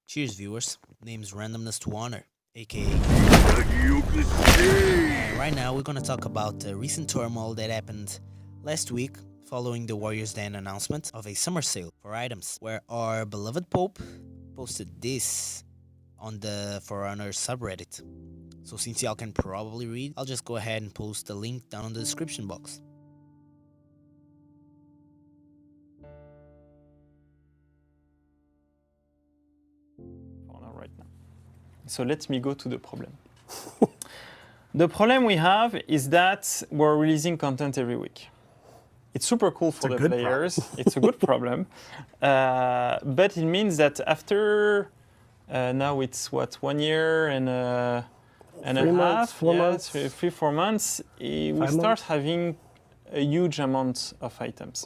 Cheers, viewers. Name's Randomness to Honor, aka. And right now, we're gonna talk about the recent turmoil that happened last week following the Warriors Den announcement of a summer sale for items, where our beloved Pope posted this on the For Honor subreddit. So, since y'all can probably read, I'll just go ahead and post the link down in the description box. Right now. So let me go to the problem. The problem we have is that we're releasing content every week. It's super cool for the players. It's a good problem. But it means that after now it's what, 1 year and a half, 4 months, 4 months, we start having a huge amount of items.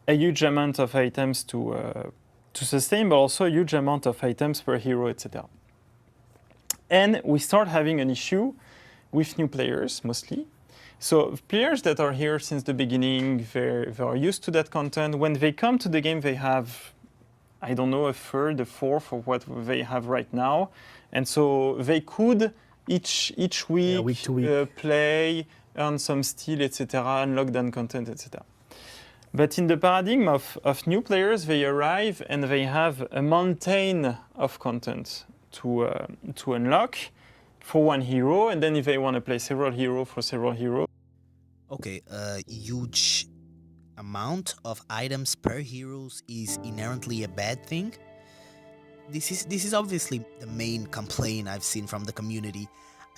A huge amount of items to sustain, but also a huge amount of items per hero, etc. And we start having an issue with new players, mostly. So players that are here since the beginning, they're used to that content. When they come to the game, they have, I don't know, a third, a fourth of what they have right now. And so they could each week, to week. play, earn some steel, etc., unlock done content, etc. But in the paradigm of new players, they arrive and they have a mountain of content to unlock for one hero, and then if they want to play several heroes for several heroes. Okay, a huge amount of items per heroes is inherently a bad thing. This is obviously the main complaint I've seen from the community.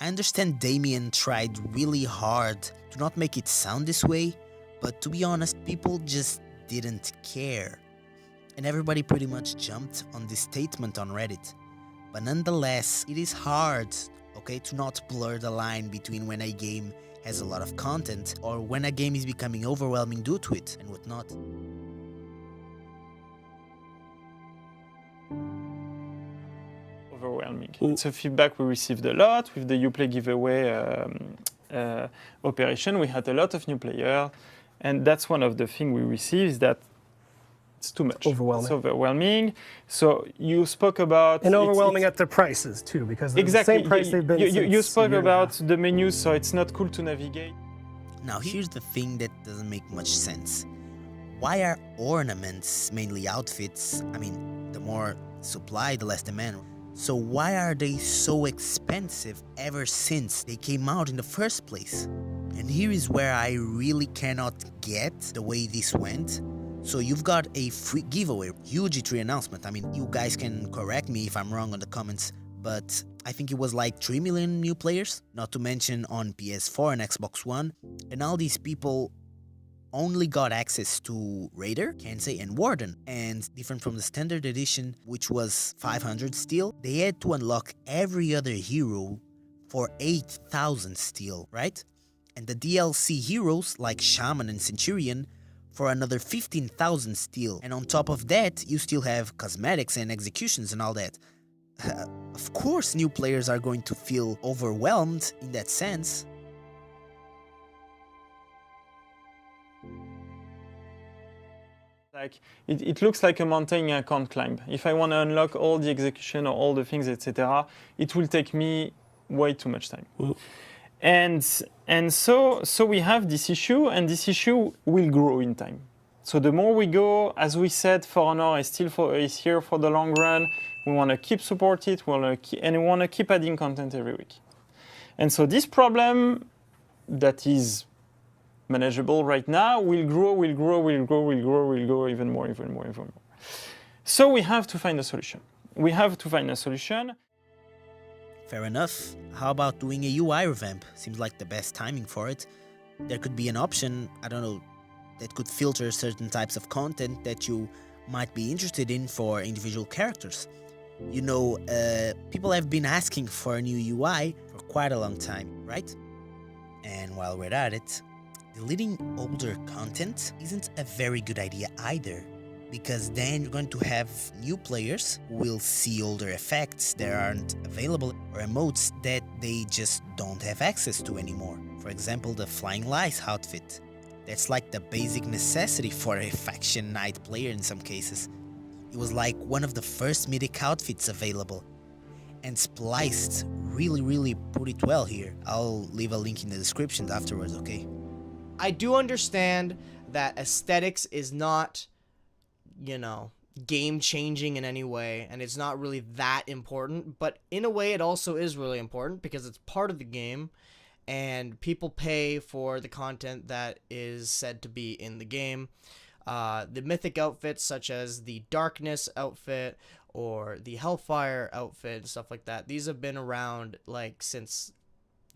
I understand Damien tried really hard to not make it sound this way, but to be honest, people just didn't care. And everybody pretty much jumped on this statement on Reddit. But nonetheless, it is hard, okay, to not blur the line between when a game has a lot of content or when a game is becoming overwhelming due to it and whatnot. Overwhelming. It's a feedback we received a lot with the Uplay giveaway operation. We had a lot of new players. And that's one of the things we receive is that it's too much. Overwhelming. It's overwhelming. So you spoke about... And overwhelming at their prices, too, because it's the same price they've been You since spoke about the menus, so it's not cool to navigate. Now, here's the thing that doesn't make much sense. Why are ornaments, mainly outfits, I mean, the more supply, the less demand. So why are they so expensive ever since they came out in the first place? And here is where I really cannot get the way this went. So you've got a free giveaway, huge E3 announcement. I mean, you guys can correct me if I'm wrong on the comments, but I think it was like 3 million new players, not to mention on PS4 and Xbox One. And all these people only got access to Raider, Kensei, and Warden. And different from the standard edition, which was 500 steel, they had to unlock every other hero for 8,000 steel, right? And the DLC heroes like Shaman and Centurion for another 15,000 steel. And on top of that, you still have cosmetics and executions and all that. Of course, new players are going to feel overwhelmed in that sense. Like it looks like a mountain I can't climb. If I want to unlock all the execution or all the things, etc., it will take me way too much time. And so we have this issue, and this issue will grow in time. So the more we go, as we said, For Honor is here for the long run. We want to keep support it, and we want to keep adding content every week. And so this problem that is manageable right now will grow even more. So we have to find a solution. Fair enough. How about doing a UI revamp? Seems like the best timing for it. There could be an option, I don't know, that could filter certain types of content that you might be interested in for individual characters. You know, people have been asking for a new UI for quite a long time, right? And while we're at it, deleting older content isn't a very good idea either, because then you're going to have new players who will see older effects that aren't available or emotes that they just don't have access to anymore. For example, the Flying Lice outfit. That's like the basic necessity for a faction knight player in some cases. It was like one of the first mythic outfits available. And Spliced really put it well here. I'll leave a link in the description afterwards, okay? I do understand that aesthetics is not, you know, game changing in any way, and it's not really that important, but in a way it also is really important because it's part of the game and people pay for the content that is said to be in the game. The mythic outfits such as the Darkness outfit or the Hellfire outfit and stuff like that, these have been around like since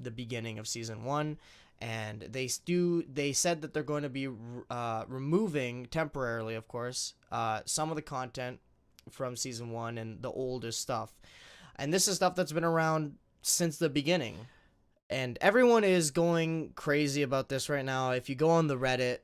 the beginning of Season 1, and they said that they're going to be removing temporarily, of course, some of the content from Season 1 and the oldest stuff. And this is stuff that's been around since the beginning. And everyone is going crazy about this right now. If you go on the Reddit,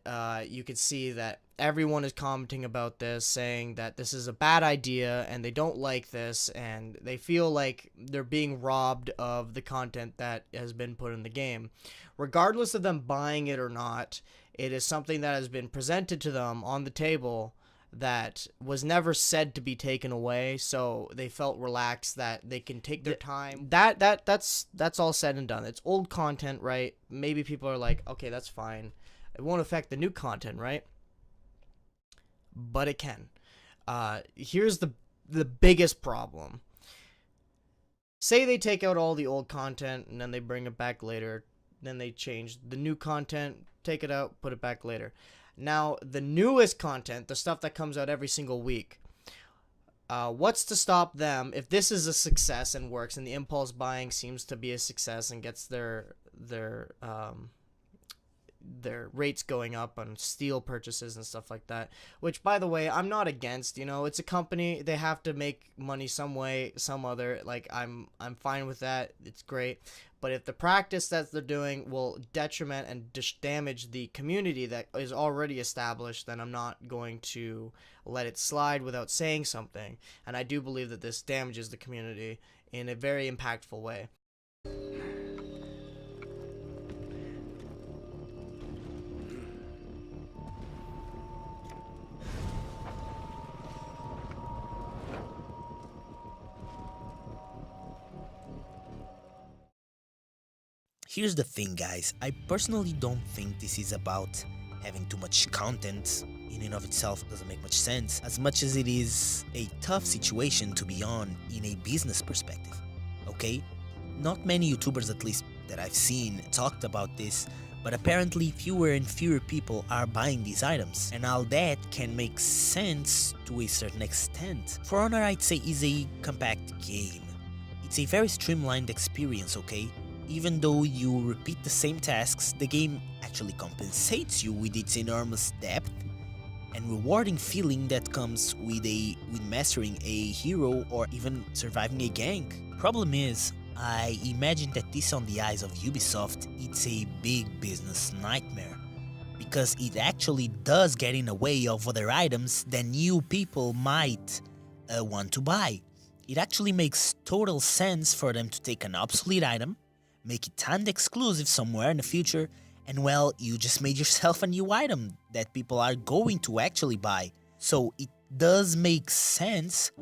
you can see that everyone is commenting about this, saying that this is a bad idea and they don't like this and they feel like they're being robbed of the content that has been put in the game. Regardless of them buying it or not, it is something that has been presented to them on the table that was never said to be taken away, so they felt relaxed that they can take their time. That's all said and done. It's old content, right? Maybe people are like, okay, that's fine. It won't affect the new content, right? But it can. Here's the biggest problem. Say they take out all the old content and then they bring it back later. Then they change the new content, take it out, put it back later. Now, the newest content, the stuff that comes out every single week, what's to stop them if this is a success and works and the impulse buying seems to be a success and gets their rates going up on steel purchases and stuff like that, which, by the way, I'm not against. You know, it's a company, they have to make money some way, some other. Like, I'm fine with that. It's great. But if the practice that they're doing will detriment and damage the community that is already established, then I'm not going to let it slide without saying something. And I do believe that this damages the community in a very impactful way. Here's the thing, guys. I personally don't think this is about having too much content. In and of itself doesn't make much sense, as much as it is a tough situation to be on in a business perspective, okay? Not many YouTubers, at least that I've seen, talked about this, but apparently fewer and fewer people are buying these items, and all that can make sense to a certain extent. For Honor, I'd say, is a compact game. It's a very streamlined experience, okay? Even though you repeat the same tasks, the game actually compensates you with its enormous depth and rewarding feeling that comes with mastering a hero or even surviving a gang. Problem is, I imagine that this, on the eyes of Ubisoft, it's a big business nightmare, because it actually does get in the way of other items that new people might want to buy. It actually makes total sense for them to take an obsolete item, make it timed exclusive somewhere in the future, and well, you just made yourself a new item that people are going to actually buy. So it does make sense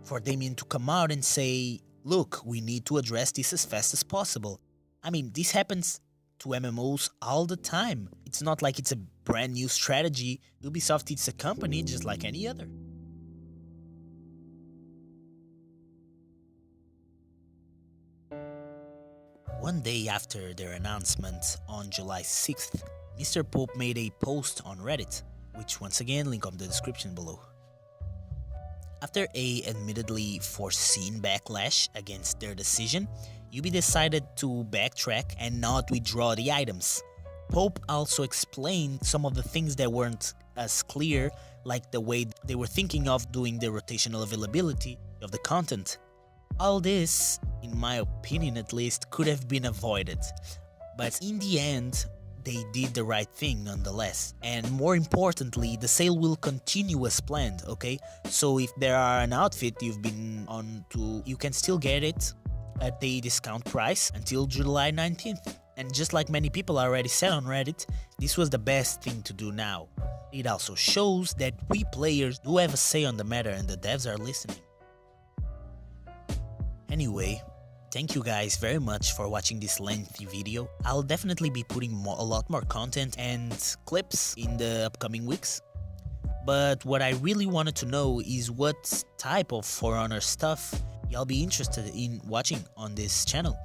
for Damien to come out and say, look, we need to address this as fast as possible. I mean, this happens to MMOs all the time. It's not like it's a brand new strategy. Ubisoft is a company just like any other. One day after their announcement, on July 6th, Mr. Pope made a post on Reddit, which once again link on the description below. After a admittedly foreseen backlash against their decision, Ubi decided to backtrack and not withdraw the items. Pope also explained some of the things that weren't as clear, like the way they were thinking of doing the rotational availability of the content. All this, in my opinion at least, could have been avoided, but in the end, they did the right thing nonetheless. And more importantly, the sale will continue as planned, okay? So if there are an outfit you've been on to, you can still get it at a discount price until July 19th. And just like many people already said on Reddit, this was the best thing to do now. It also shows that we players do have a say on the matter and the devs are listening. Anyway, thank you guys very much for watching this lengthy video. I'll definitely be putting a lot more content and clips in the upcoming weeks. But what I really wanted to know is what type of For Honor stuff y'all be interested in watching on this channel.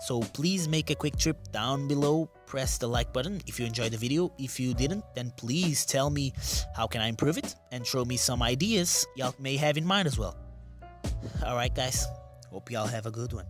So please make a quick trip down below, press the like button if you enjoyed the video. If you didn't, then please tell me how can I improve it and throw me some ideas y'all may have in mind as well. Alright guys, hope y'all have a good one.